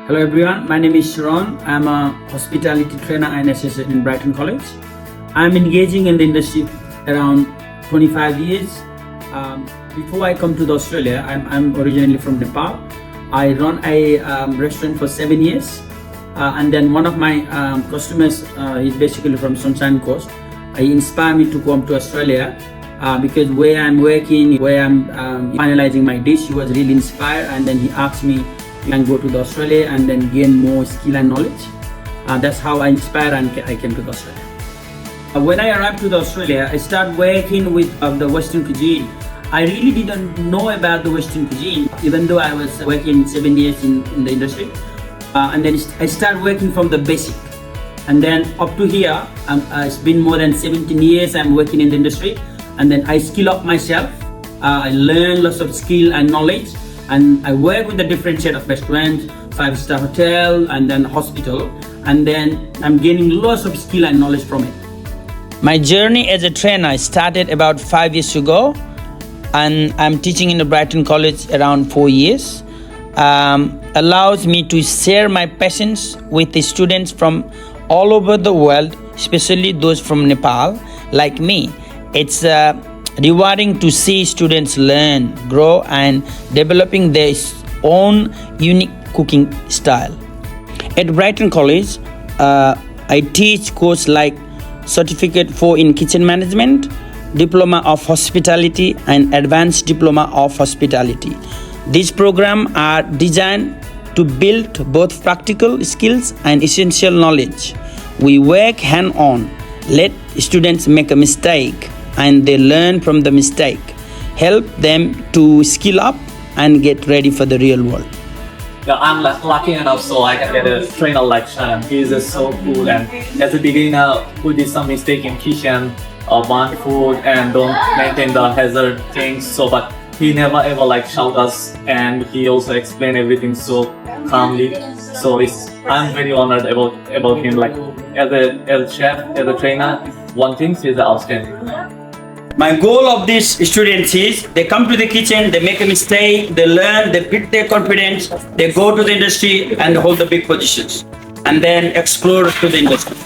Hello everyone, my name is Sharan. I'm a hospitality trainer and associate in Brighton College. I'm engaging in the industry around 25 years. Before I come to Australia, I'm originally from Nepal. I run a restaurant for 7 years. And then one of my customers is basically from Sunshine Coast. He inspired me to come to Australia because where I'm working, where I'm finalizing my dish, he was really inspired, and then he asked me and go to the Australia and then gain more skill and knowledge. That's how I inspired and I came to the Australia. When I arrived to the Australia, I started working with the Western cuisine. I really didn't know about the Western cuisine, even though I was working 7 years in the industry. And then I started working from the basic. And then up to here, it's been more than 17 years I'm working in the industry. And then I skill up myself. I learn lots of skill and knowledge. And I work with a different set of restaurants, 5-star hotel, and then hospital. And then I'm gaining lots of skill and knowledge from it. My journey as a trainer started about 5 years ago. And I'm teaching in the Brighton College around 4 years. Allows me to share my passions with the students from all over the world, especially those from Nepal, like me. It's rewarding to see students learn, grow, and developing their own unique cooking style. At Brighton College, I teach courses like Certificate 4 in Kitchen Management, Diploma of Hospitality, and Advanced Diploma of Hospitality. These programs are designed to build both practical skills and essential knowledge. We work hand-on, let students make a mistake, and they learn from the mistake, help them to skill up and get ready for the real world. Yeah, I'm lucky enough so I can get a trainer like Sharan. He's just so cool, and as a beginner who did some mistake in kitchen, burn food and don't maintain the hazard things, so but he never ever shout us, and he also explained everything so calmly. So I'm very honored about him. As a chef, as a trainer, one thing is outstanding. My goal of these students is they come to the kitchen, they make a mistake, they learn, they build their confidence, they go to the industry and hold the big positions, and then explore to the industry.